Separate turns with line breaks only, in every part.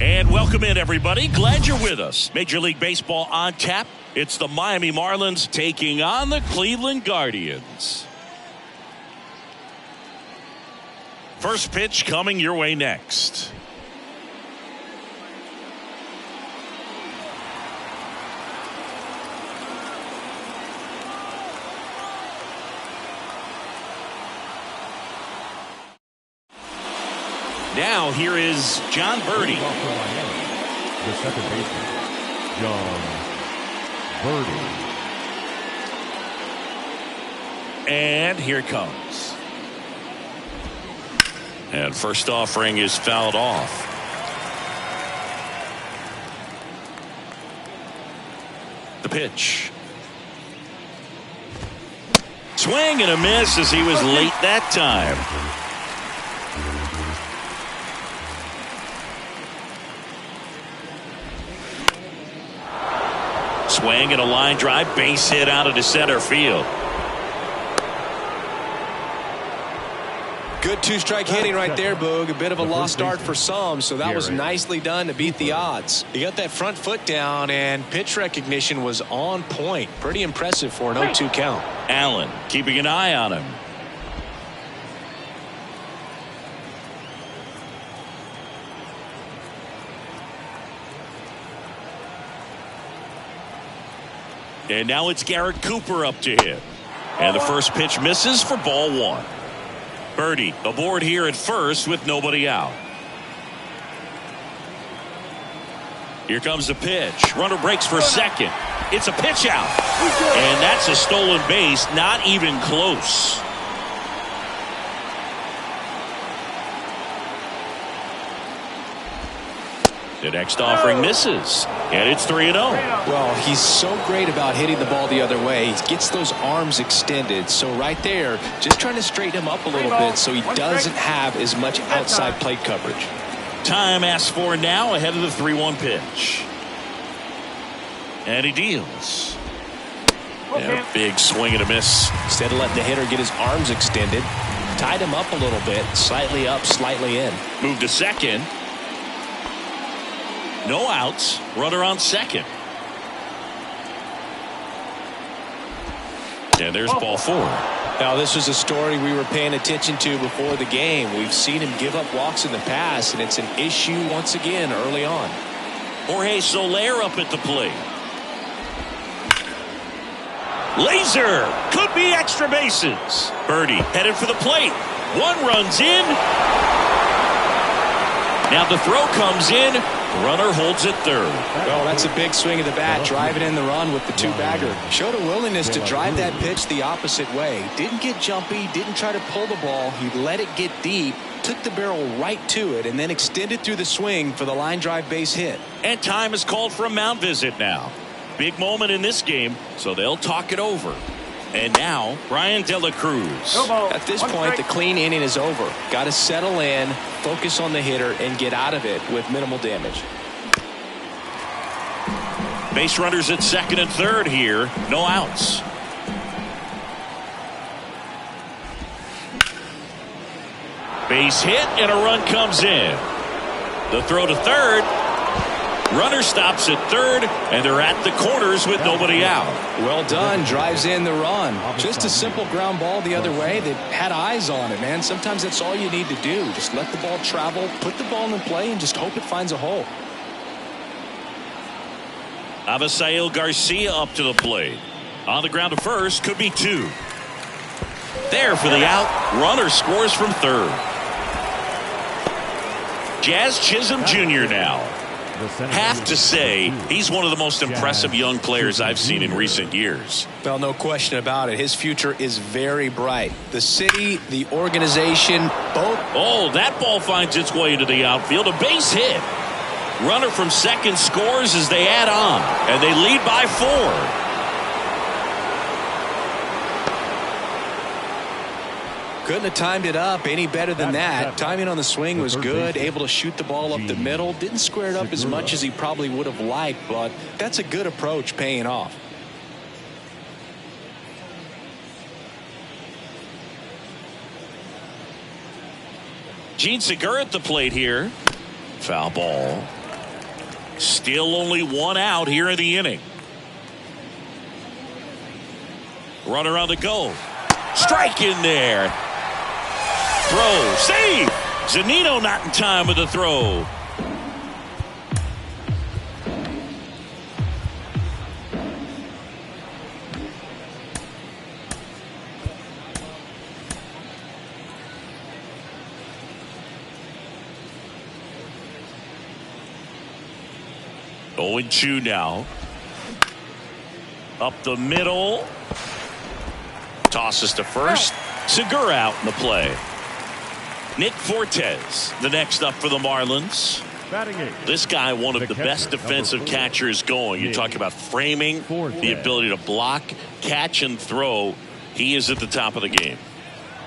And welcome in, everybody. Glad you're with us. Major League Baseball on tap. It's the Miami Marlins taking on the Cleveland Guardians. First pitch coming your way next. Now here is John Birdie.
The second baseman, John Birdie.
And here it comes. And first offering is fouled off. The pitch. Swing and a miss as he was late that time. Swing and a line drive, base hit out into center field.
Good two-strike hitting right there, Boog. A bit of a lost start for some, so that was nicely done to beat the odds. He got that front foot down, and pitch recognition was on point. Pretty impressive for an 0-2 count.
Allen keeping an eye on him. And now it's Garrett Cooper up to hit. And the first pitch misses for ball one. Birdie aboard here at first with nobody out. Here comes the pitch. Runner breaks for second. It's a pitch out. And that's a stolen base. Not even close. The next offering misses, and it's 3-0.
Well, he's so great about hitting the ball the other way. He gets those arms extended. So right there, just trying to straighten him up a little bit so he doesn't have as much outside plate coverage.
Time asked for now ahead of the 3-1 pitch. And he deals. And a big swing and a miss.
Instead of letting the hitter get his arms extended, tied him up a little bit, slightly up, slightly in.
Move to second. No outs. Runner on second. And there's ball 4.
Now, this was a story we were paying attention to before the game. We've seen him give up walks in the past, and it's an issue once again early on.
Jorge Soler up at the plate. Laser. Could be extra bases. Birdie headed for the plate. One runs in. Now the throw comes in. Runner holds it third.
Well, that's a big swing of the bat, driving in the run with the 2-bagger. Showed a willingness to drive that pitch the opposite way. Didn't get jumpy, didn't try to pull the ball. He let it get deep, took the barrel right to it, and then extended through the swing for the line drive base hit.
And time is called for a mound visit now. Big moment in this game, so they'll talk it over. And now, Brian De La Cruz.
At this point, the clean inning is over. Got to settle in, focus on the hitter, and get out of it with minimal damage.
Base runners at second and third here. No outs. Base hit, and a run comes in. The throw to third. Runner stops at third, and they're at the corners with nobody out.
Well done. Drives in the run. Just a simple ground ball the other way. They had eyes on it, man. Sometimes that's all you need to do. Just let the ball travel, put the ball in play, and just hope it finds a hole.
Avisail Garcia up to the plate. On the ground to first, could be 2. There for the out. Runner scores from third. Jazz Chisholm Jr. now. Have to say, he's one of the most impressive young players I've seen in recent years.
Well, no question about it. His future is very bright. The city, the organization, both.
Oh, that ball finds its way into the outfield. A base hit. Runner from second scores as they add on, and they lead by 4.
Couldn't have timed it up any better than that. Timing on the swing was good. Able to shoot the ball up the middle. Didn't square it up as much as he probably would have liked, but that's a good approach, paying off.
Gene Segura at the plate here. Foul ball. Still only 1 out here in the inning. Runner on the go. Strike in there. Throw. Save. Zunino not in time with the throw. Owen Chu now. Up the middle. Tosses to first. Segura out in the play. Nick Fortes, the next up for the Marlins. This guy, one of the best defensive catchers going. You talk about framing, the ability to block, catch, and throw. He is at the top of the game.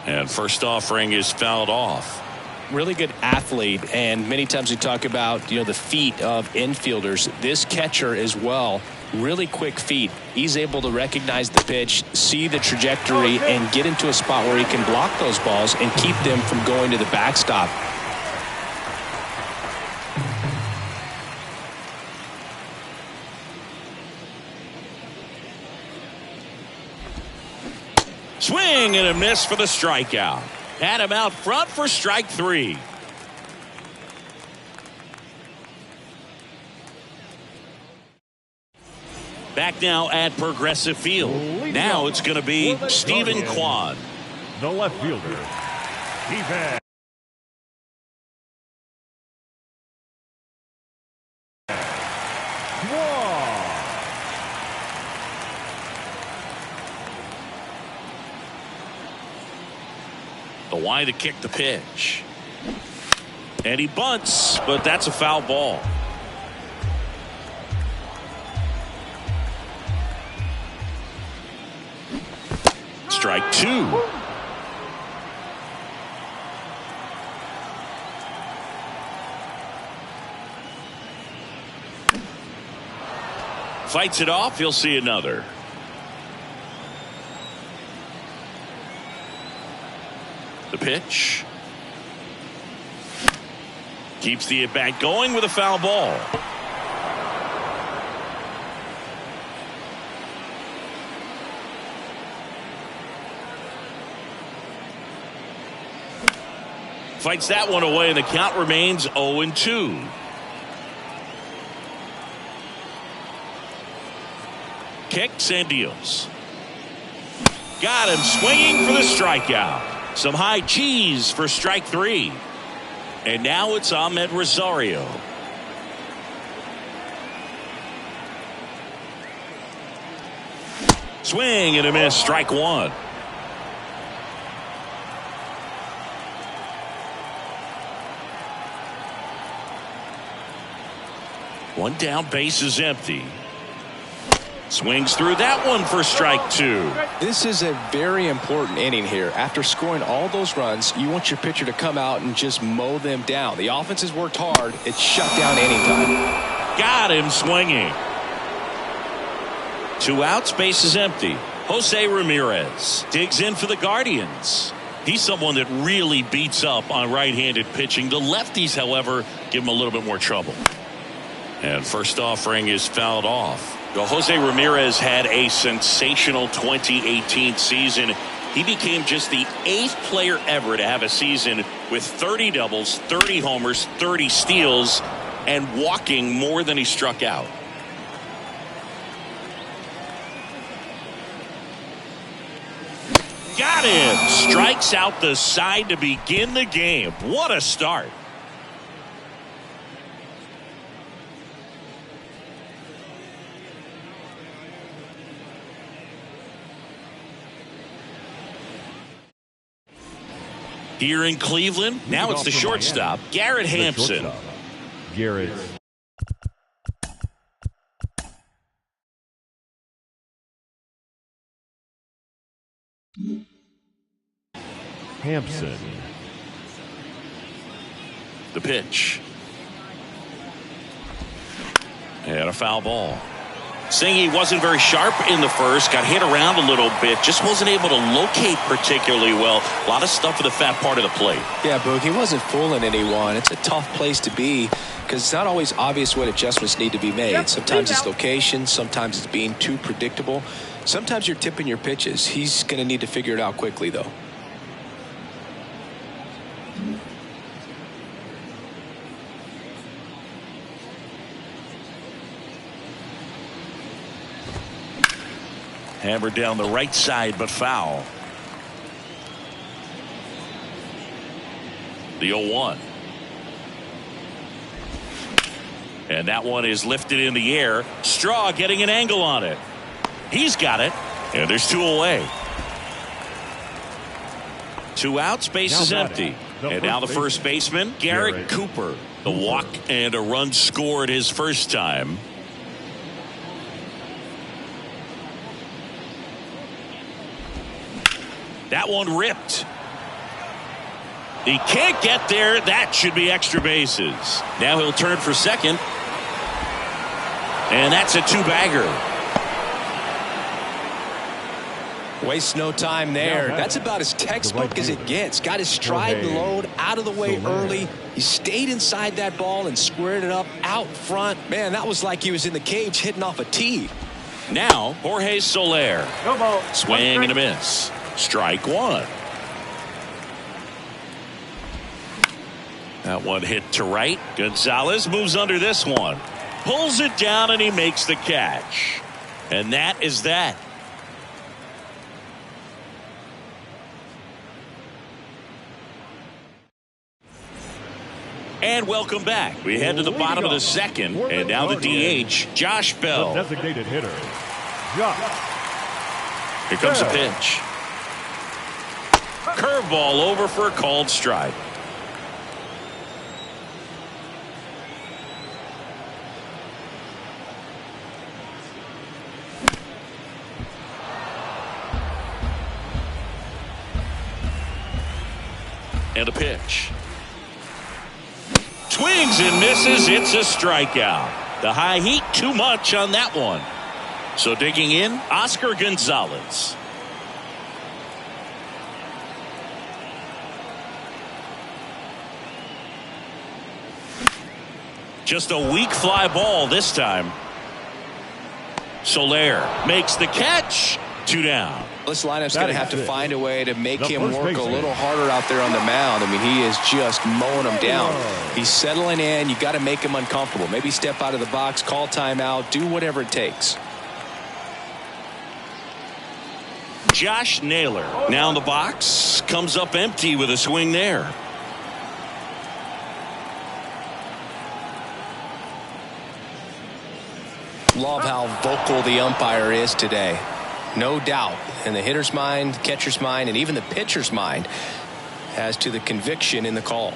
And first offering is fouled off.
Really good athlete, and many times we talk about, the feet of infielders. This catcher as well, really quick feet. He's able to recognize the pitch, see the trajectory, and get into a spot where he can block those balls and keep them from going to the backstop.
Swing and a miss for the strikeout. Had him out front for strike 3. Back now at Progressive Field. Now it's going to be Stephen Kwan.
The left fielder, Stephen Kwan.
The wide to kick the pitch. And he bunts, but that's a foul ball. strike two. Fights it off. He'll see another. The pitch. Keeps the at-bat going with a foul ball. Fights that one away, and the count remains 0-2. Kicks and deals. Got him swinging for the strikeout. Some high cheese for strike three. And now it's Ahmed Rosario. Swing and a miss, strike one. One down, base is empty. Swings through that one for strike two.
This is a very important inning here. After scoring all those runs, you want your pitcher to come out and just mow them down. The offense has worked hard. It's shut down anytime.
Got him swinging. 2 outs, base is empty. Jose Ramirez digs in for the Guardians. He's someone that really beats up on right-handed pitching. The lefties, however, give him a little bit more trouble. And first offering is fouled off. Well, Jose Ramirez had a sensational 2018 season. He became just the 8th player ever to have a season with 30 doubles, 30 homers, 30 steals, and walking more than he struck out. Got him. Strikes out the side to begin the game. What a start. Here in Cleveland, now it's the shortstop, Garrett Hampson.
Garrett Hampson.
The pitch. And a foul ball. Singy wasn't very sharp in the first, got hit around a little bit, just wasn't able to locate particularly well. A lot of stuff for the fat part of the plate.
Yeah, Boog, he wasn't fooling anyone. It's a tough place to be because it's not always obvious what adjustments need to be made. Sometimes it's location, sometimes it's being too predictable. Sometimes you're tipping your pitches. He's going to need to figure it out quickly, though.
Hammered down the right side, but foul. The 0-1. And that one is lifted in the air. Straw getting an angle on it. He's got it. And there's 2 away. 2 outs, base is empty. And now the first baseman, Garrett Cooper. The walk and a run scored his first time. That one ripped. He can't get there. That should be extra bases. Now he'll turn for second. And that's a 2-bagger.
Waste no time there. That's about as textbook as it gets. Got his stride and load out of the way early. He stayed inside that ball and squared it up out front. Man, that was like he was in the cage hitting off a tee.
Now Jorge Soler. Swing and a miss. Strike one. That one hit to right. Gonzalez moves under this one. Pulls it down and he makes the catch. And that is that. And welcome back. We head to the bottom of the second. And now the DH, Josh Bell.
The designated hitter, Josh.
Here comes the pitch. Curveball over for a called strike. And a pitch. Swings and misses. It's a strikeout. The high heat, too much on that one. So digging in, Oscar Gonzalez. Just a weak fly ball this time. Soler makes the catch. 2 down.
This lineup's going to have to find a way to make him work a little harder out there on the mound. I mean, he is just mowing him down. He's settling in. You got to make him uncomfortable. Maybe step out of the box, call timeout, do whatever it takes.
Josh Naylor now in the box, comes up empty with a swing there.
Love how vocal the umpire is today. No doubt in the hitter's mind, catcher's mind, and even the pitcher's mind as to the conviction in the call.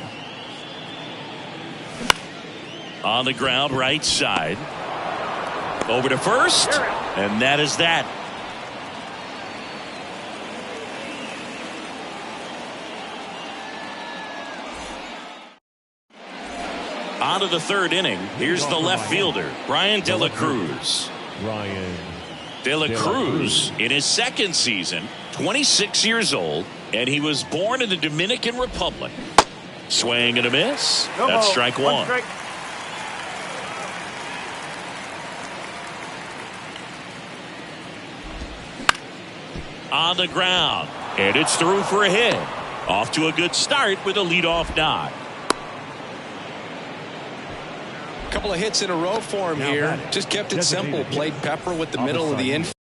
On the ground, right side. Over to first, and that is that. On to the 3rd inning. Here's the left fielder, Brian De La Cruz. De La Cruz in his 2nd season, 26 years old, and he was born in the Dominican Republic. Swing and a miss. That's strike 1. On the ground, and it's through for a hit. Off to a good start with a leadoff knock.
Couple of hits in a row for him here. Just kept it simple. Played pepper with the middle of the infield.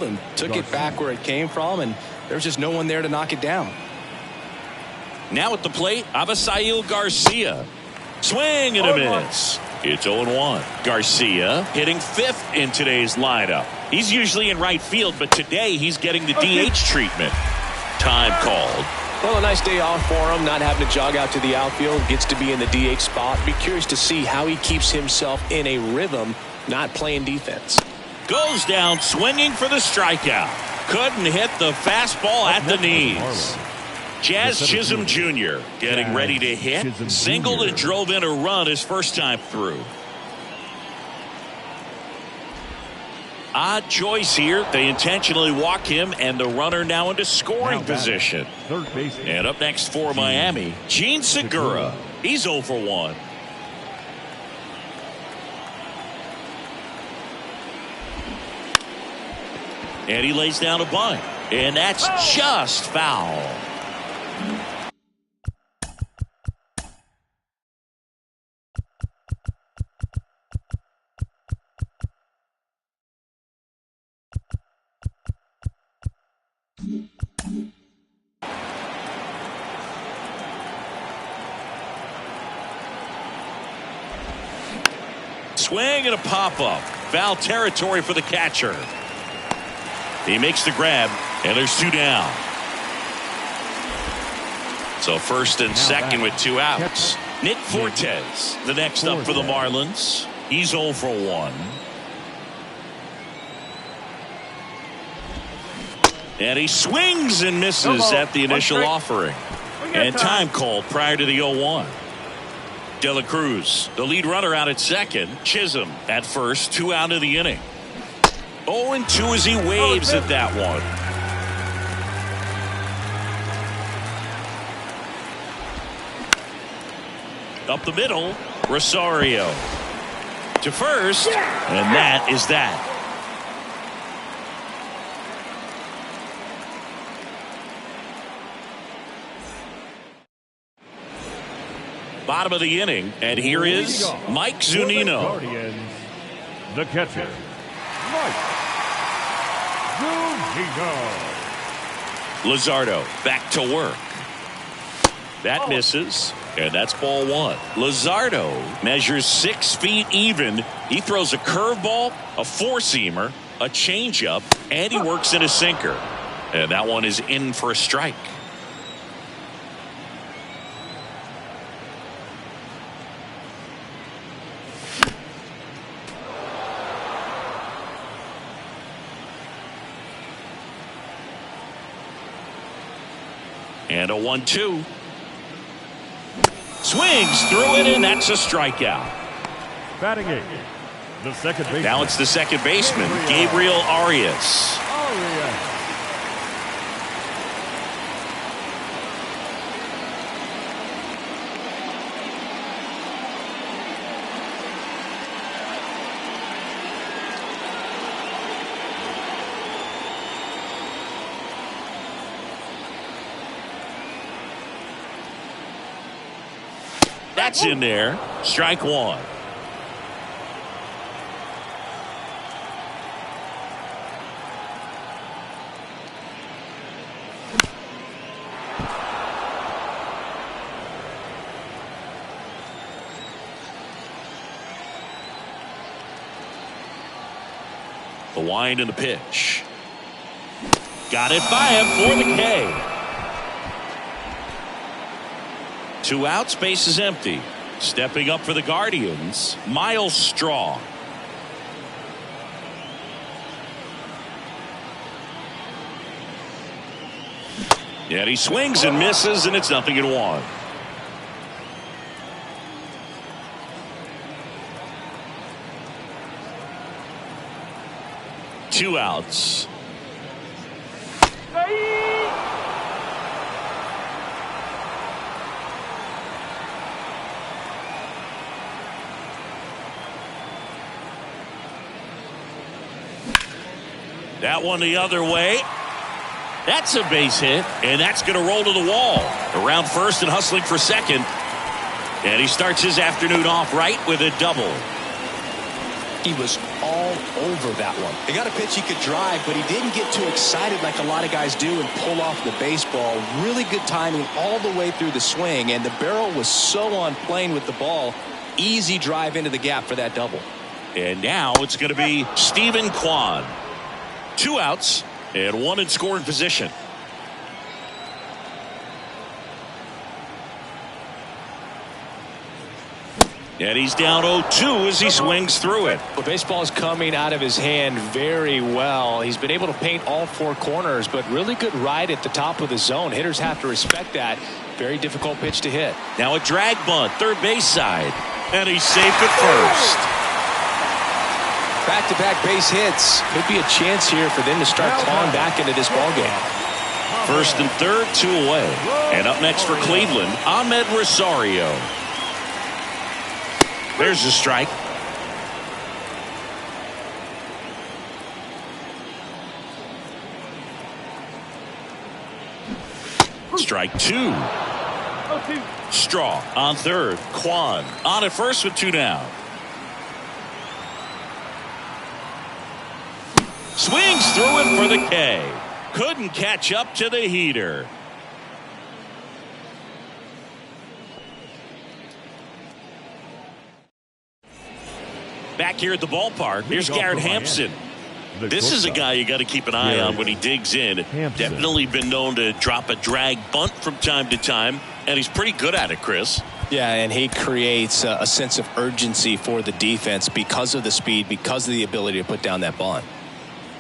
And took it back where it came from, and there's just no one there to knock it down.
Now at the plate, Avisail Garcia. Swing and a miss. It's 0-1. Garcia hitting 5th in today's lineup. He's usually in right field, but today he's getting the DH treatment. Time called.
Well, a nice day off for him, not having to jog out to the outfield. Gets to be in the DH spot. Be curious to see how he keeps himself in a rhythm, not playing defense.
Goes down swinging for the strikeout. Couldn't hit the fastball at the knees. Jazz Chisholm Jr. getting ready to hit. Singled and drove in a run his first time through. Odd choice here. They intentionally walk him, and the runner now into scoring position. And up next for Miami, Gene Segura. He's 0 for 1. And he lays down a bunt. And that's just foul. Swing and a pop-up. Foul territory for the catcher. He makes the grab, and there's 2 down. So first and second with 2 outs. Nick Fortes, the next up for the Marlins. He's 0 for 1. And he swings and misses at the initial offering. And time called prior to the 0-1. De La Cruz, the lead runner, out at second. Chisholm at first, 2 out of the inning. 0-2 as he waves at that one. Up the middle, Rosario to first, and that is that. Bottom of the inning, and here is Mike Zunino.
The catcher, Mike Zunino.
Luzardo back to work. That misses, and that's ball 1. Luzardo measures 6 feet even. He throws a curveball, a 4-seamer, a changeup, and he works in a sinker. And that one is in for a strike. And a 1-2. Swings through it, and that's a strikeout.
Batting eighth, the second baseman.
Now it's the second baseman, Gabriel Arias. That's in there. Strike one. The wind and the pitch. Got it by him for the K. 2 outs, base is empty. Stepping up for the Guardians, Miles Straw. And he swings and misses, and it's 0-1. Two outs. That one the other way. That's a base hit, and that's going to roll to the wall. Around first and hustling for second. And he starts his afternoon off right with a double.
He was all over that one. He got a pitch he could drive, but he didn't get too excited like a lot of guys do and pull off the baseball. Really good timing all the way through the swing, and the barrel was so on plane with the ball. Easy drive into the gap for that double.
And now it's going to be Steven Kwan. 2 outs and 1 in scoring position. And he's down 0-2 as he swings through it.
Well, baseball is coming out of his hand very well. He's been able to paint all 4 corners, but really good ride at the top of the zone. Hitters have to respect that. Very difficult pitch to hit.
Now a drag bunt, third base side. And he's safe at first.
Back-to-back base hits. Could be a chance here for them to start clawing back into this ballgame.
First and third, 2 away. And up next for Cleveland, Ahmed Rosario. There's a strike. Strike 2. Straw on third. Kwan on at first with 2 down. Swings through it for the K. Couldn't catch up to the heater. Back here at the ballpark, here's Garrett Hampson. This is a guy you got to keep an eye on when he digs in. Definitely been known to drop a drag bunt from time to time, and he's pretty good at it, Chris.
Yeah, and he creates a sense of urgency for the defense because of the speed, because of the ability to put down that bunt.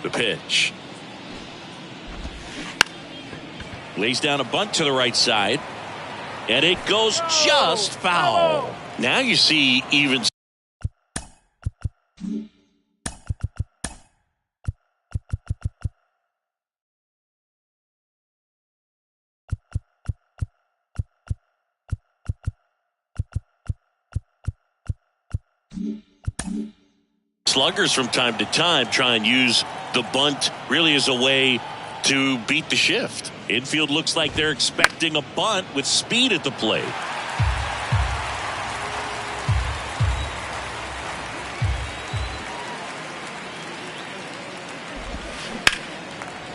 The pitch. Lays down a bunt to the right side, and it goes just foul. Now you see even. Sluggers from time to time try and use the bunt really as a way to beat the shift. Infield looks like they're expecting a bunt with speed at the plate.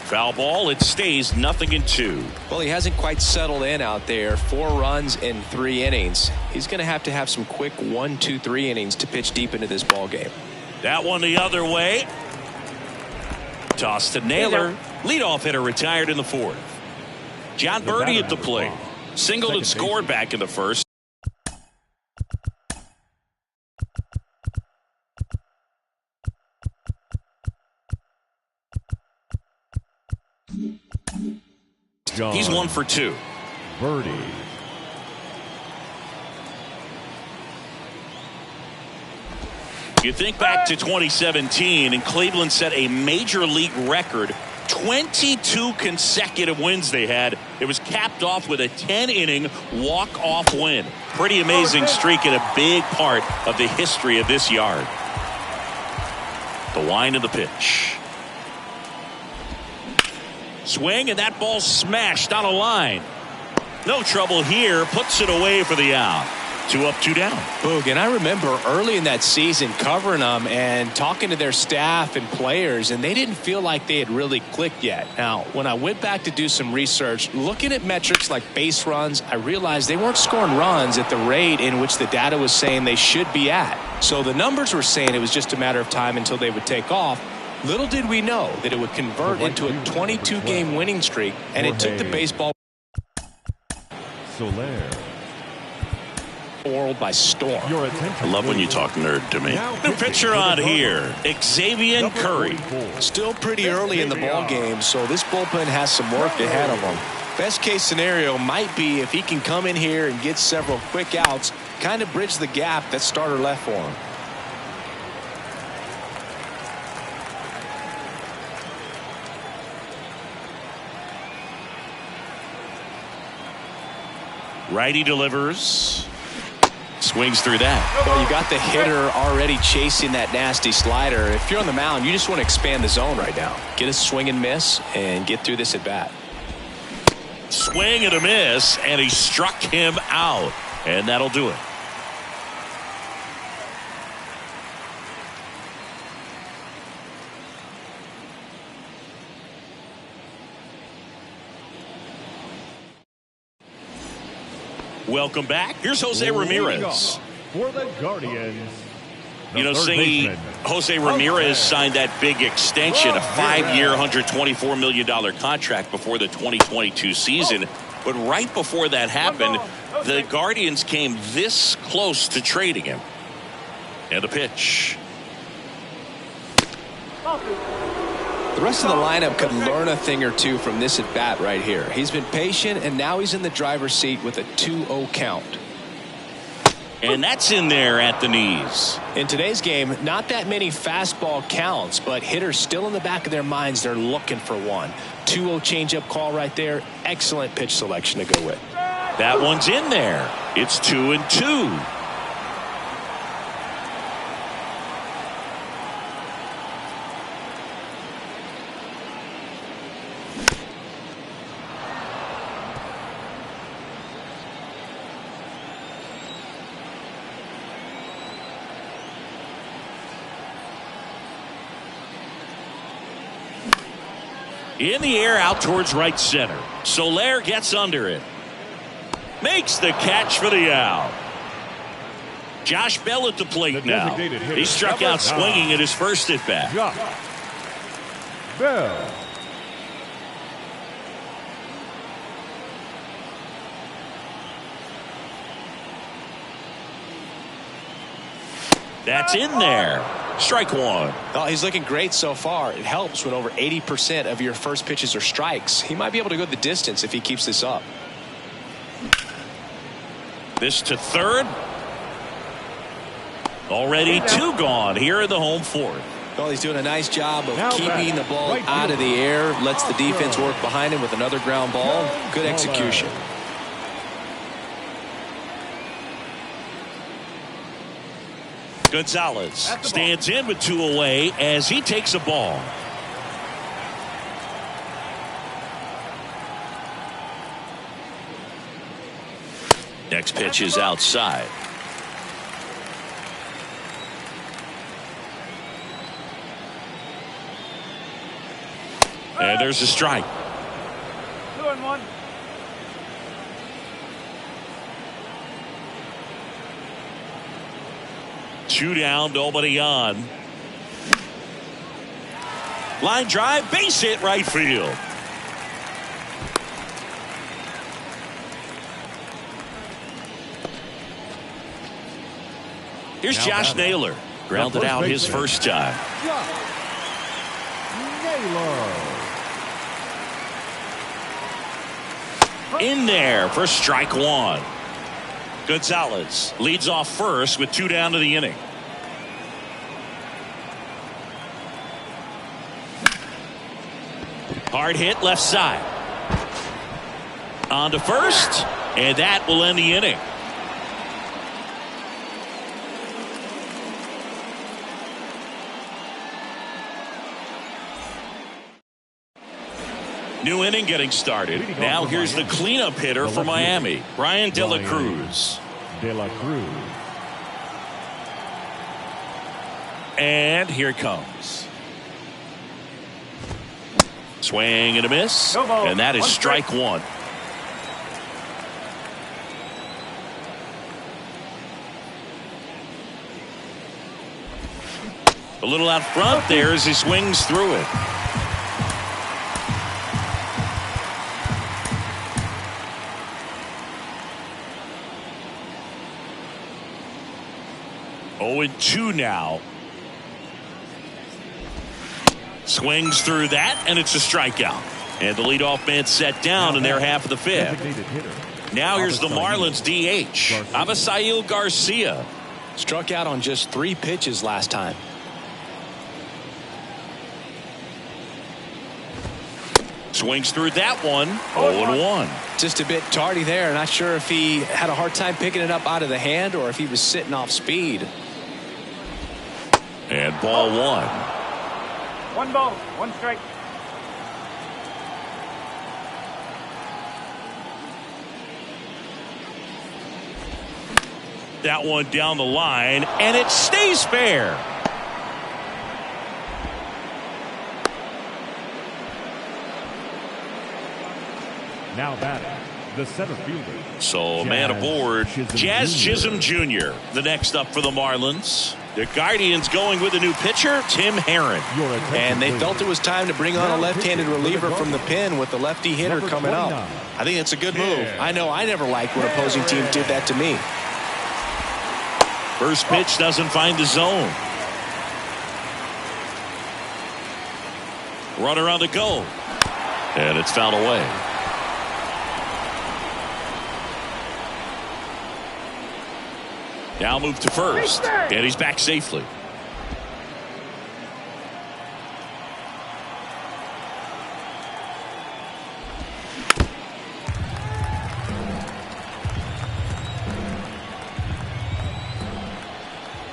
Foul ball. It stays 0-2.
Well, he hasn't quite settled in out there. 4 runs in 3 innings. He's going to have some quick 1, 2, 3 innings to pitch deep into this ball game.
That one the other way. Toss to Naylor. Leadoff hitter retired in the 4th. John Birdie at the plate. Singled and scored back in the 1st. He's 1 for 2.
Birdie.
You think back to 2017, and Cleveland set a major league record. 22 consecutive wins they had. It was capped off with a 10-inning walk-off win. Pretty amazing streak and a big part of the history of this yard. The wind of the pitch. Swing, and that ball smashed on a line. No trouble here. Puts it away for the out. 2 up, 2 down.
Boog, and I remember early in that season covering them and talking to their staff and players, and they didn't feel like they had really clicked yet. Now, when I went back to do some research, looking at metrics like base runs, I realized they weren't scoring runs at the rate in which the data was saying they should be at. So the numbers were saying it was just a matter of time until they would take off. Little did we know that it would convert into a 22-game winning streak, and it took the baseball
Soler.
world by storm.
I love when you talk nerd to me. New pitcher on here, Xavier Curry.
Still pretty early in the ball game, so this bullpen has some work ahead of them. Best case scenario might be if he can come in here and get several quick outs, kind of bridge the gap that starter left for him.
Righty delivers. Swings through that.
Well, you got the hitter already chasing that nasty slider. If you're on the mound, you just want to expand the zone right now. Get a swing and miss and get through this at bat.
Swing and a miss, and he struck him out. And that'll do it. Welcome back. Here's Jose Ramirez.
For the Guardians.
You know, Singy, Jose Ramirez signed that big extension, a 5-year, $124 million contract before the 2022 season. But right before that happened, the Guardians came this close to trading him. And the pitch.
The rest of the lineup could learn a thing or two from this at bat right here. He's been patient, and now he's in the driver's seat with a 2-0 count.
And that's in there at the knees.
In today's game, not that many fastball counts, but hitters still in the back of their minds, they're looking for one. 2-0 changeup call right there. Excellent pitch selection to go with.
That one's in there. It's 2-2. In the air out towards right center. Soler gets under it. Makes the catch for the out. Josh Bell at the plate now. He struck out swinging at his first at bat.
Josh Bell.
That's in there. Strike one.
Oh, he's looking great so far. It helps when over 80% of your first pitches are strikes. He might be able to go the distance if he keeps this up.
This to third. Already 2 gone here in the home fourth.
Well, he's doing a nice job of keeping the ball out of the air. Lets the defense work behind him with another ground ball. Good execution.
Gonzalez stands in with 2 away as he takes a ball. Next pitch is outside. And there's a strike.
2-1.
Two down, nobody on. Line drive, base hit, right field. Here's Josh Naylor. Grounded out his first time. In there for strike one. Gonzalez leads off first with 2 down to the inning. Hard hit left side. On to first, and that will end the inning. New inning getting started. Now here's the cleanup hitter for Miami, Brian De La Cruz. And here it comes. Swing and a miss, and that is strike one. A little out front there as he swings through it. Oh, and 2 now. Swings through that, and it's a strikeout. And the leadoff man set down in their half of the 5th. Now here's the Marlins DH, Avisail Garcia.
Struck out on just 3 pitches last time.
Swings through that one. 0-1.
Just a bit tardy there. Not sure if he had a hard time picking it up out of the hand or if he was sitting off speed.
And ball 1.
1 ball, 1 strike.
That one down the line, and it stays fair.
Now batting, the center fielder.
So a man aboard, Jazz Chisholm Jr. The next up for the Marlins. The Guardians going with a new pitcher, Tim Herron.
And they felt it was time to bring on a left-handed reliever from the pen with the lefty hitter coming up. I think it's a good move. I know I never liked when opposing teams did that to me.
First pitch doesn't find the zone. Runner on the go. And it's fouled away. Now move to first. And he's back safely.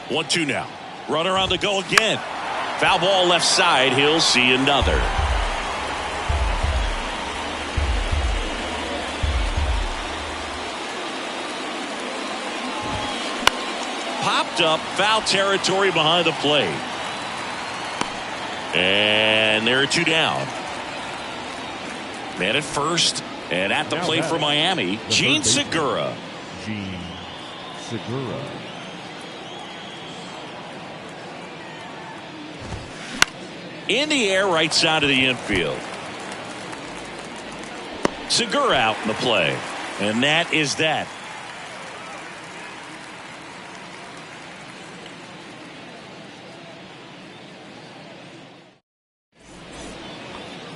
One, two now. Runner on the go again. Foul ball left side. He'll see another. Popped up, foul territory behind the plate. And there are 2 down. Man at first, and at the plate for Miami, Gene Segura.
Gene Segura.
In the air, right side of the infield. Segura out in the play. And that is that.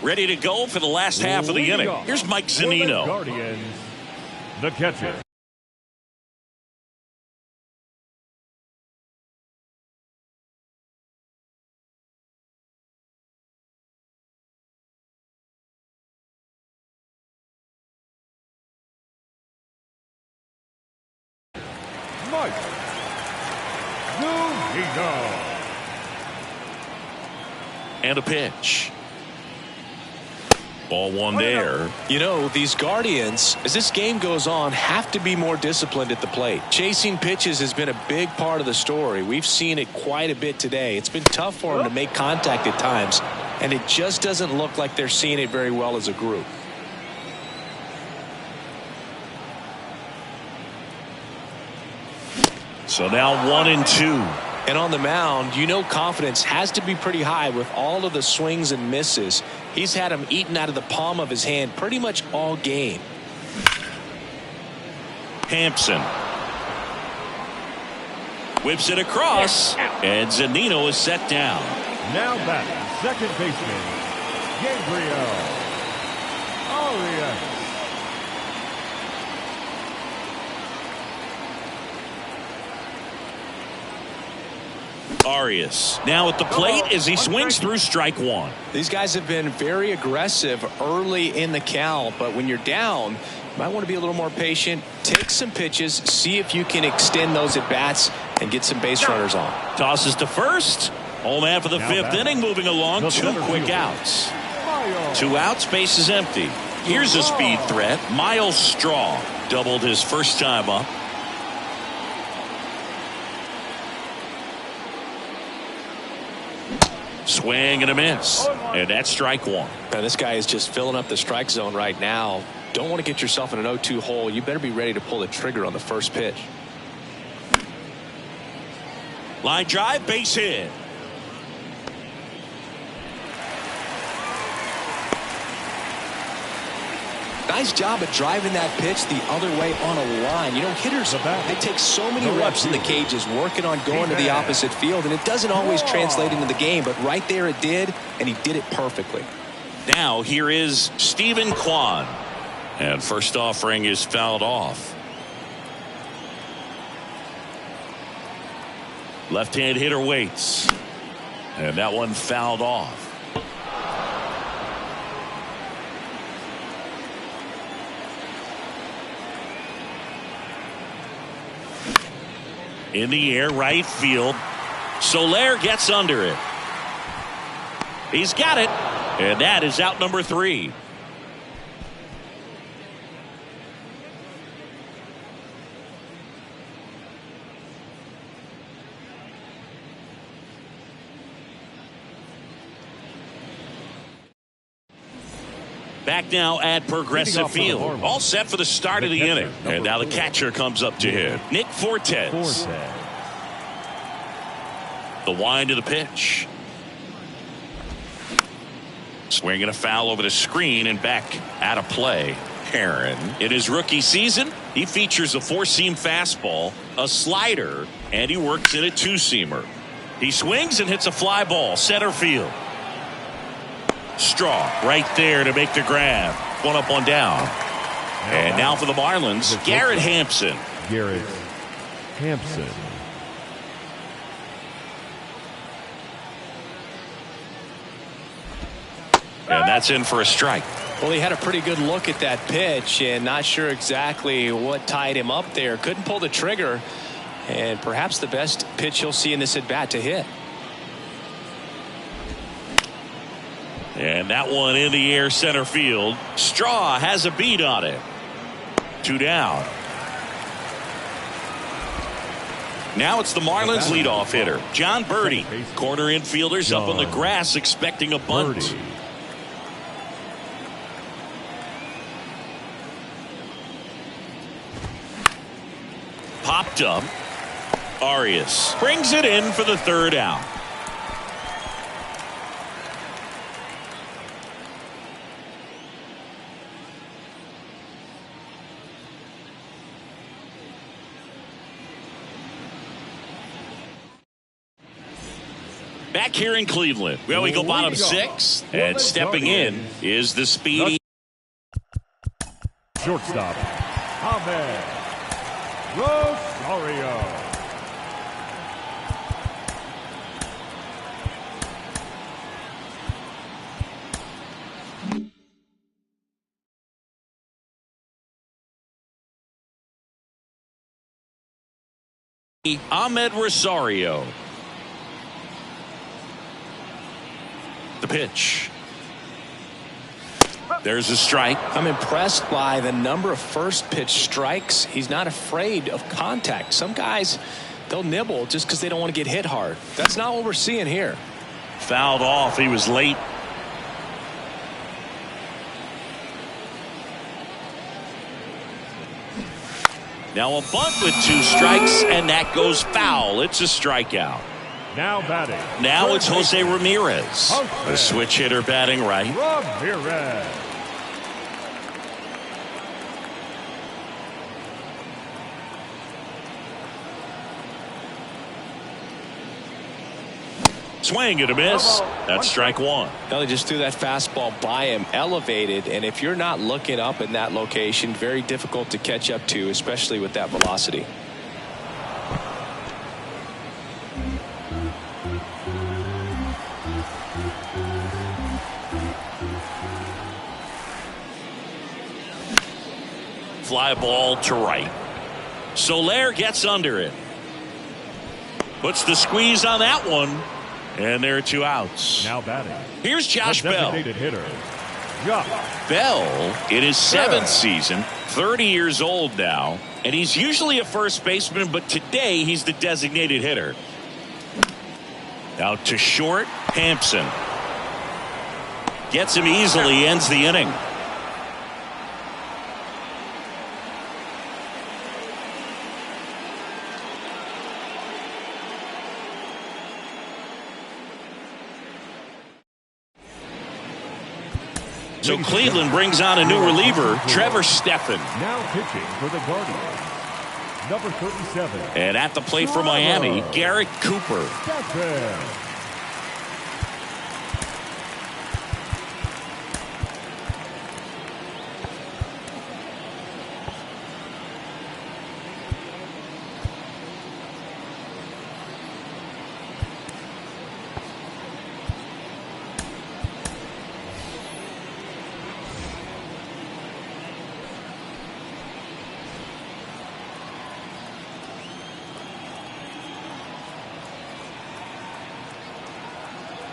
Ready to go for the last half of the inning. Here's Mike Zunino.
Guardians, the catcher. Mike Zunino.
And a pitch. Ball 1 there.
You know, these Guardians, as this game goes on, have to be more disciplined at the plate. Chasing pitches has been a big part of the story. We've seen it quite a bit today. It's been tough for them to make contact at times, and it just doesn't look like they're seeing it very well as a group.
So now 1 and 2.
And on the mound, you know confidence has to be pretty high with all of the swings and misses. He's had them eaten out of the palm of his hand pretty much all game.
Hampson whips it across, and Zunino is set down.
Now batting, second baseman, Gabriel Arias.
Arias now at the plate as he swings through strike one.
These guys have been very aggressive early in the count, but when you're down, you might want to be a little more patient, take some pitches, see if you can extend those at bats and get some base runners on.
Tosses to first. Home man for the fifth inning, moving along. 2 quick outs. 2 outs, base is empty. Here's a speed threat. Miles Straw doubled his first time up. Swing and a miss. And that's strike one.
Now this guy is just filling up the strike zone right now. Don't want to get yourself in an 0-2 hole. You better be ready to pull the trigger on the first pitch.
Line drive, base hit.
Nice job of driving that pitch the other way on a line. You know, hitters, they take so many reps in the cages working on going to the opposite field, and it doesn't always translate into the game, but right there it did, and he did it perfectly.
Now here is Steven Kwan. And first offering is fouled off. Left-hand hitter waits. And that one fouled off. In the air, right field. Soler gets under it. He's got it. And that is out number 3. Back now at Progressive Field. All set for the start of the inning. And now the catcher comes up to hit. Nick Fortes. The wind of the pitch. Swinging a foul over the screen and back out of play. Aaron. In his rookie season, he features a 4-seam fastball, a slider, and he works in a 2-seamer. He swings and hits a fly ball center field. Straw right there to make the grab. 1 up, 1 down. And now for the Marlins, Garrett Hampson. And that's in for a strike.
Well, he had a pretty good look at that pitch and not sure exactly what tied him up there. Couldn't pull the trigger, and perhaps the best pitch he'll see in this at bat to hit.
And that one in the air center field. Straw has a beat on it. 2 down. Now it's the Marlins leadoff hitter, John Birdie. Corner infielders up on the grass expecting a bunt. Popped up. Arias brings it in for the 3rd out. Back here in Cleveland, well, we go bottom 6, and stepping in is the speedy
shortstop, Ahmed Rosario.
Ahmed Rosario. The pitch. There's a strike.
I'm impressed by the number of first pitch strikes. He's not afraid of contact. Some guys, they'll nibble just because they don't want to get hit hard. That's not what we're seeing here.
Fouled off. He was late. Now a bunt with 2 strikes, and that goes foul. It's a strikeout.
Now batting.
Now it's Jose Ramirez. A switch hitter batting right.
Ramirez.
Swing and a miss. That's strike 1.
Now they just threw that fastball by him, elevated, and if you're not looking up in that location, very difficult to catch up to, especially with that velocity.
Fly ball to right. Soler gets under it. Puts the squeeze on that one. And there are 2 outs.
Now batting.
Here's Josh Bell.
Designated hitter.
Bell, in his 7th season, 30 years old now, and he's usually a first baseman, but today he's the designated hitter. Out to short, Hampson. Gets him easily, ends the inning. So Cleveland brings on a new reliever, Trevor Stephan.
Now pitching for the Guardians, number 37.
And at the plate for Miami, Garrett Cooper.
Stephan.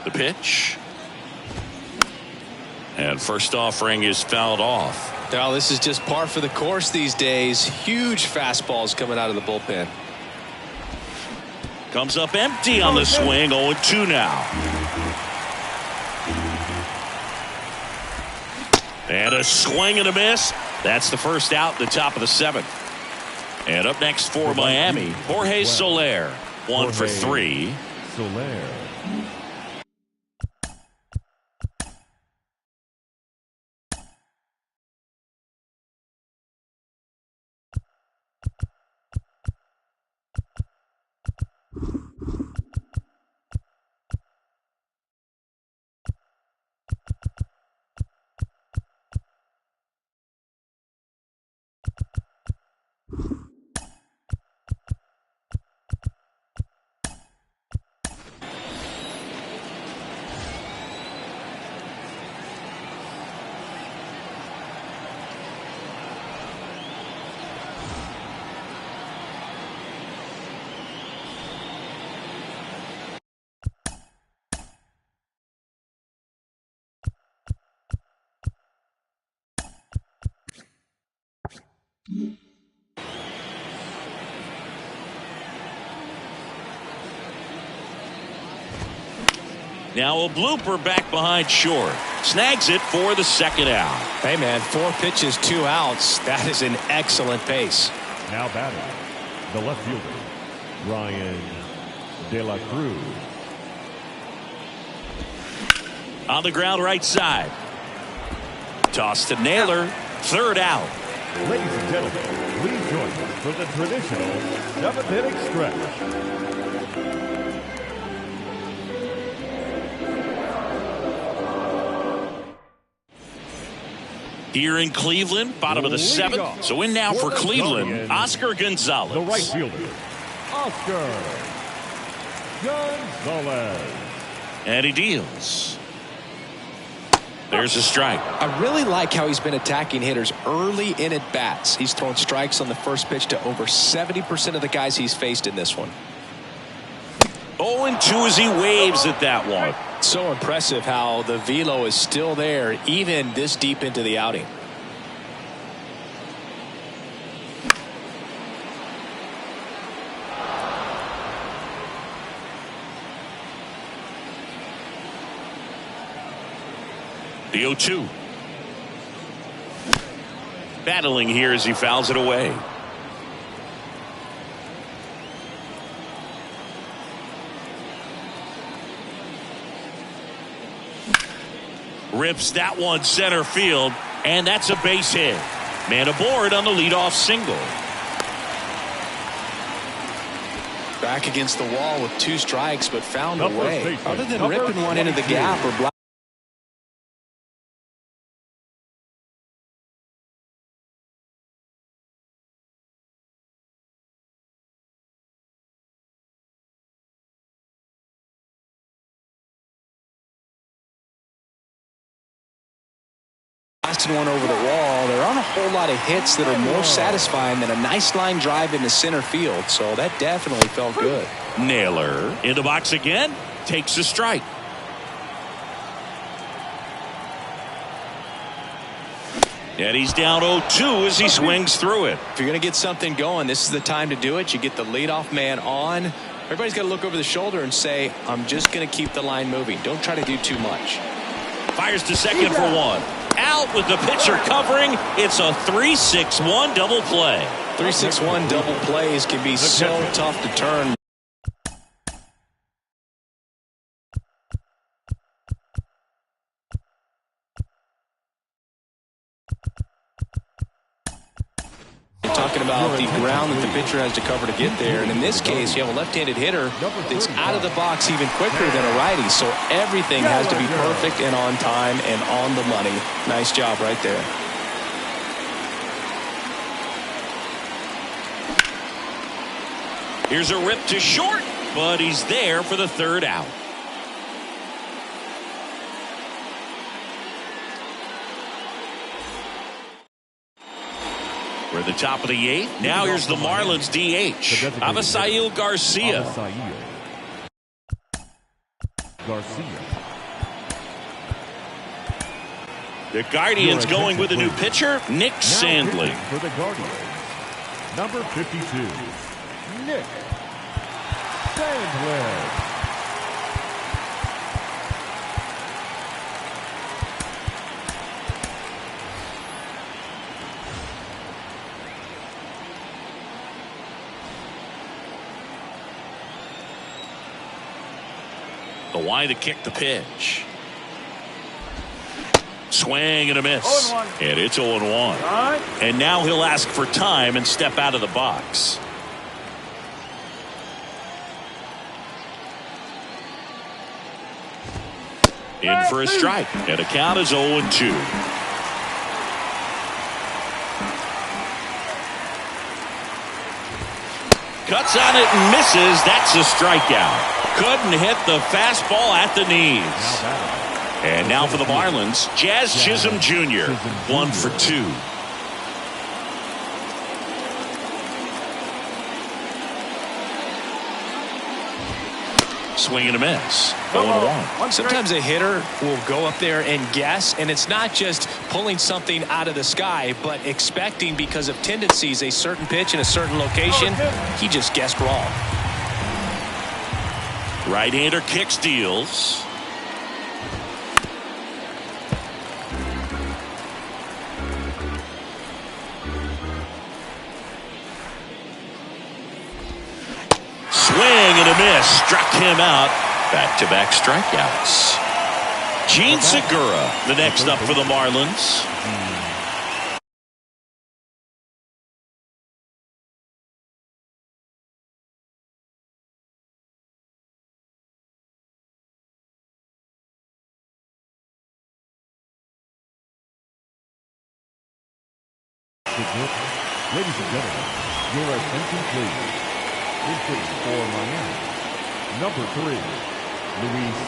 The pitch. And first offering is fouled off.
Now this is just par for the course these days. Huge fastballs coming out of the bullpen.
Comes up empty on the swing. 0-2 now. And a swing and a miss. That's the first out in the top of the 7th. And up next for Miami, Jorge Soler. 1 for 3.
Soler.
Now a blooper back behind short. Snags it for the 2nd out.
Hey man, 4 pitches, 2 outs. That is an excellent pace.
Now batting, the left fielder, Ryan De La Cruz.
On the ground right side. Toss to Naylor. 3rd out.
Ladies and gentlemen, please join us for the traditional 7th inning stretch.
Here in Cleveland, bottom of the 7th. So in now for Cleveland, Oscar Gonzalez.
The right fielder, Oscar Gonzalez.
And he deals. There's a strike.
I really like how he's been attacking hitters early in at bats. He's thrown strikes on the first pitch to over 70% of the guys he's faced in this one.
0-2 as he waves at that one.
So impressive how the velo is still there even this deep into the outing.
The 0-2. Battling here as he fouls it away. Rips that one center field, and that's a base hit. Man aboard on the leadoff single.
Back against the wall with 2 strikes, but found a way. Other than ripping one into the gap or blocking. blasting one over the wall. There aren't a whole lot of hits that are more satisfying than a nice line drive into center field. So that definitely felt good.
Naylor in the box again. Takes a strike. And he's down 0-2 as he swings through it.
If you're going to get something going, this is the time to do it. You get the leadoff man on. Everybody's got to look over the shoulder and say, I'm just going to keep the line moving. Don't try to do too much.
Fires to second for one. Out with the pitcher covering. It's a 3-6-1 double play.
3-6-1 double plays can be so tough to turn. Talking about the ground that the pitcher has to cover to get there, and in this case you have a left-handed hitter that's out of the box even quicker than a righty, so everything has to be perfect and on time and on the money. Nice job right there.
Here's a rip to short, but he's there for the third out. We're at the top of the eighth. Now here's the Marlins DH, Avisail Garcia. The Guardians going with a new pitcher, Nick Sandlin.
For the Guardians, number 52, Nick Sandlin.
The wide to kick the pitch. Swing and a miss. And it's 0-1. And now he'll ask for time and step out of the box. In for a strike. And the count is 0-2. Cuts on it and misses. That's a strikeout. Couldn't hit the fastball at the knees. And now for the Marlins, Jazz Chisholm Jr. 1 for 2. Swing and a miss. 0-1.
Sometimes a hitter will go up there and guess, and it's not just pulling something out of the sky, but expecting because of tendencies a certain pitch in a certain location. He just guessed wrong.
Right-hander kick steals. Swing and a miss. Struck him out. Back-to-back strikeouts. Gene Segura, the next up for the Marlins.
Ladies and gentlemen, your attention please. Inputting for Miami, number 3, Luis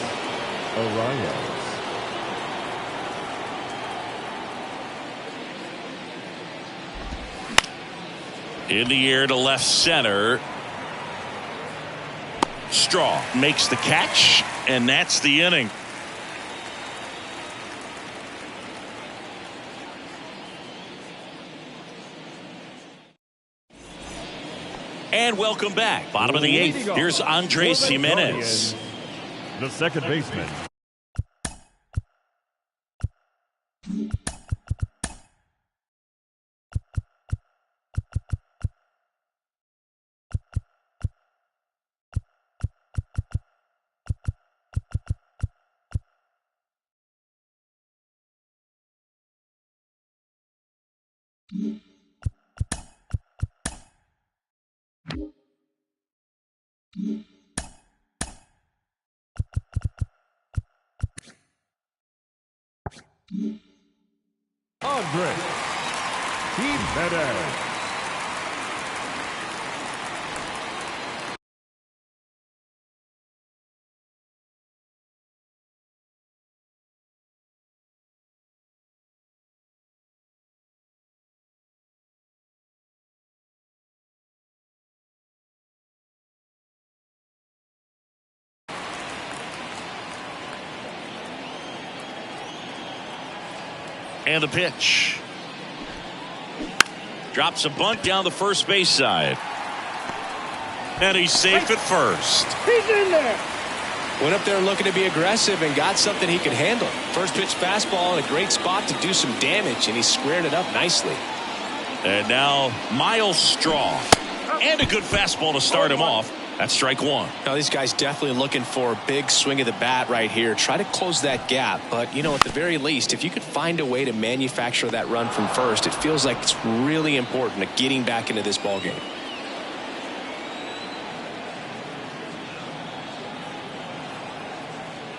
Arias.
In the air to left center. Straw makes the catch, and that's the inning. And welcome back. Bottom of the eighth. Here's Andres Jimenez.
The second baseman. Andres Jimenez.
And the pitch. Drops a bunt down the first base side. And he's safe at first.
He's in there.
Went up there looking to be aggressive and got something he could handle. First pitch fastball in a great spot to do some damage, and he squared it up nicely.
And now Miles Straw. And a good fastball to start him off. That's strike one.
Now these guys definitely looking for a big swing of the bat right here. Try to close that gap. But, at the very least, if you could find a way to manufacture that run from first, it feels like it's really important to getting back into this ball game.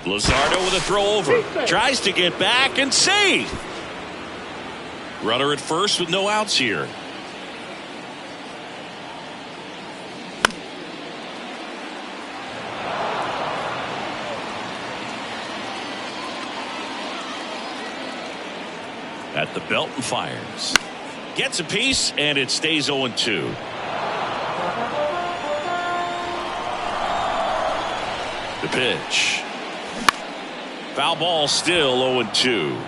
Luzardo with a throw over. Tries to get back and save. Runner at first with no outs here. At the belt and fires. Gets a piece, and it stays 0-2. The pitch. Foul ball, still 0-2.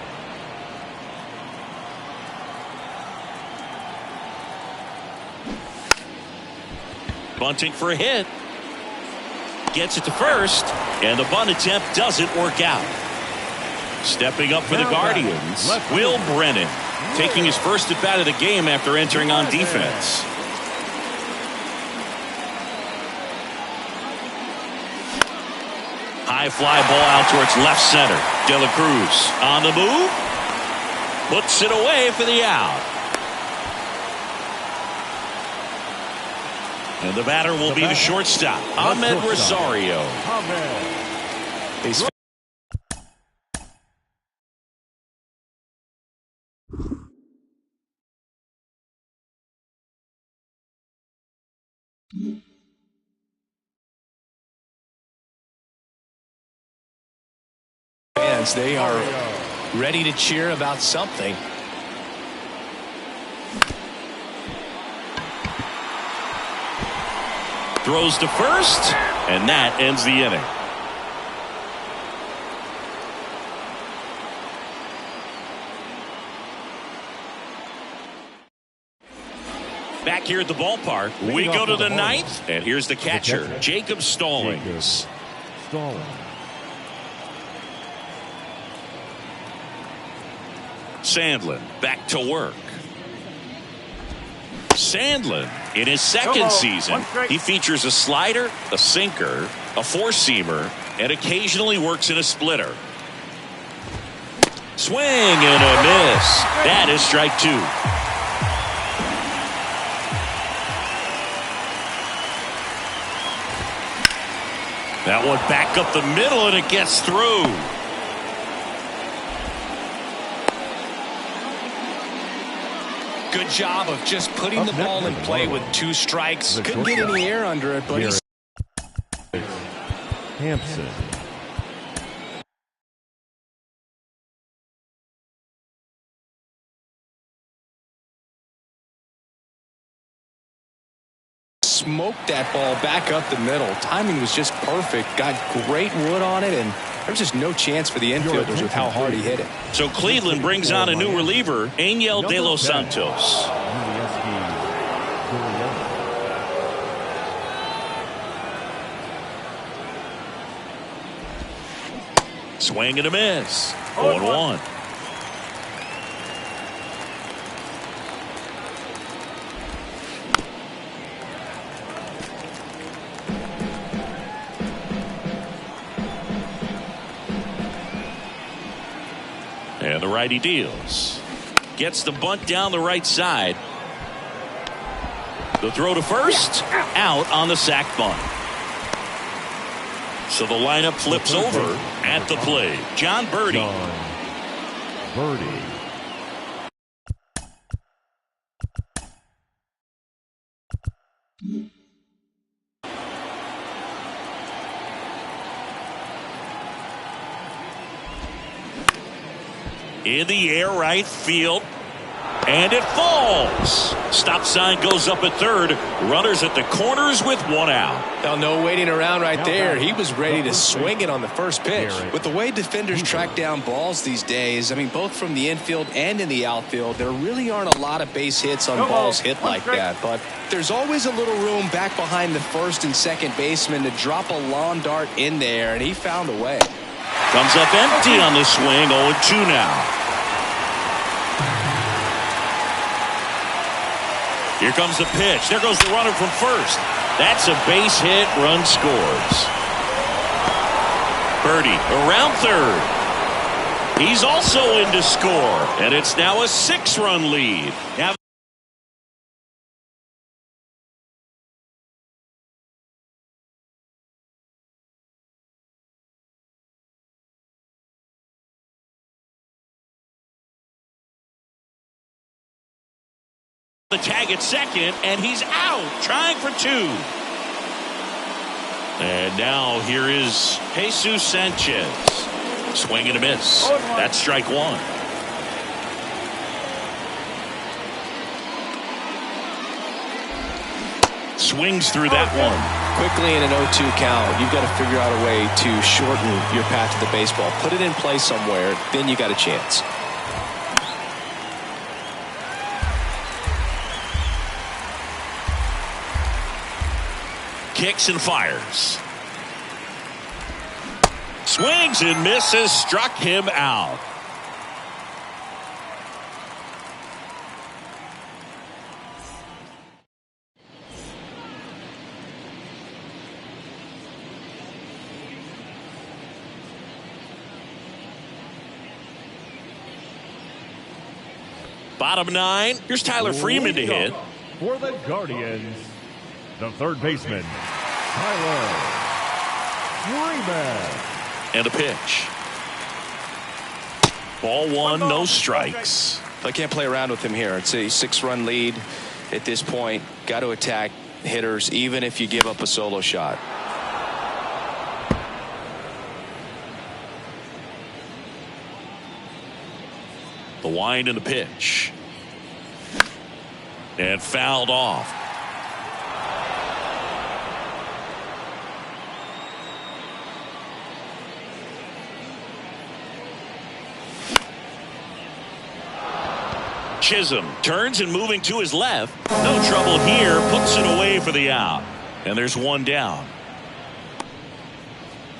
Bunting for a hit. Gets it to first, and the bunt attempt doesn't work out. Stepping up for the Guardians, Will Brennan, taking his first at bat of the game after entering on defense. High fly ball out towards left center. De La Cruz on the move. Puts it away for the out. And the batter will be the shortstop, Ahmed Rosario.
Fans, they are ready to cheer about something.
Throws to first, and that ends the inning. Back here at the ballpark, we go to the ninth, and here's the catcher, Jacob Stallings. Sandlin back to work. Sandlin in his second season, he features a slider, a sinker, a four-seamer, and occasionally works in a splitter. Swing and a miss. That is strike two. That one back up the middle, and it gets through.
Good job of just putting the ball in play with two strikes. Couldn't get any air under it, but he's
Hampson.
smoked that ball back up the middle. Timing was just perfect. Got great wood on it, and there's just no chance for the infielders with how hard he hit it.
So Cleveland brings on a new reliever, Angel De Los Santos. Swing and a miss. 0-1. And the righty deals. Gets the bunt down the right side. The throw to first. Out on the sac bunt. So the lineup flips over at the plate. John Birdie. In the air right field. And it falls. Stop sign goes up at third. Runners at the corners with one out.
Well, no waiting around right there. He was ready to swing it on the first pitch.
With the way defenders track down balls these days, I mean, both from the infield and in the outfield, there really aren't a lot of base hits on balls hit like that. But there's always a little room back behind the first and second baseman to drop a lawn dart in there, and he found a way.
Comes up empty on the swing. 0-2 now. Here comes the pitch. There goes the runner from first. That's a base hit. Run scores. Birdie around third. He's also in to score. And it's now a 6-run lead. Now the tag at second, and he's out, trying for 2. And now here is Jesus Sanchez. Swing and a miss. That's strike 1. Swings through that one.
Quickly in an 0-2 count, you've got to figure out a way to shorten your path to the baseball. Put it in play somewhere, then you got a chance.
Kicks and fires. Swings and misses. Struck him out. Bottom 9. Here's Tyler Freeman to hit.
For the Guardians, the third baseman, Tyler Freeman.
And a pitch. Ball 1, no strikes.
I can't play around with him here. It's a 6-run lead at this point. Got to attack hitters even if you give up a solo shot.
The wind and the pitch. And fouled off. Chisholm turns and moving to his left. No trouble here. Puts it away for the out. And there's one down.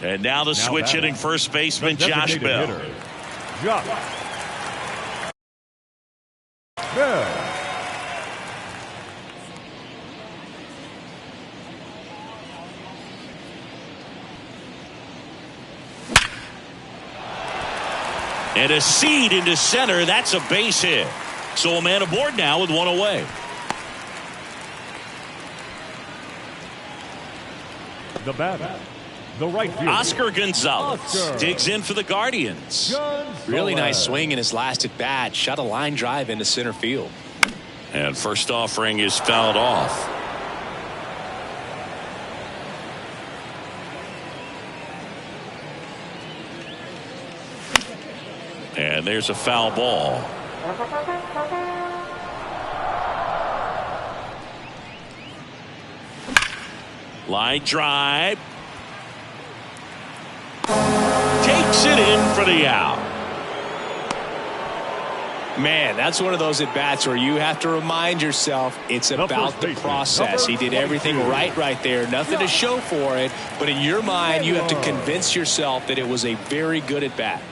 And now the switch hitting first baseman Josh Bell.
Josh Bell.
And a seed into center. That's a base hit. So a man aboard now with one away.
The batter, the right fielder,
Oscar Gonzalez digs in for the Guardians.
Really nice swing in his last at bat. Shot a line drive into center field.
And first offering is fouled off. And there's a foul ball. Line drive. Takes it in for the out.
Man, that's one of those at bats where you have to remind yourself it's about the process. He did everything right there. Nothing to show for it. But in your mind, you have to convince yourself that it was a very good at bat.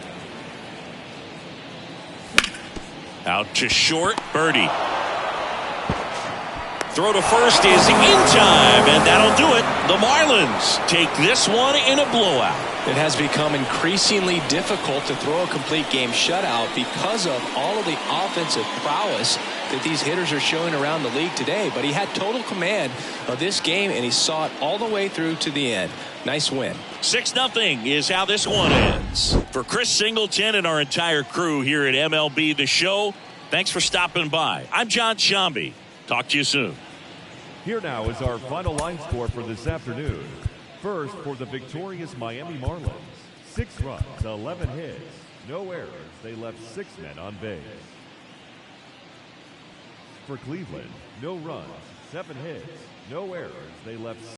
Out to short. Birdie. Throw to first is in time, and that'll do it. The Marlins take this one in a blowout.
It has become increasingly difficult to throw a complete game shutout because of all of the offensive prowess that these hitters are showing around the league today. But he had total command of this game, and he saw it all the way through to the end. Nice win.
6-0 is how this one ends. For Chris Singleton and our entire crew here at MLB The Show, thanks for stopping by. I'm John Shambi. Talk to you soon.
Here now is our final line score for this afternoon. First, for the victorious Miami Marlins, 6 runs, 11 hits, no errors. They left 6 men on base. For Cleveland, no runs, 7 hits, no errors. They left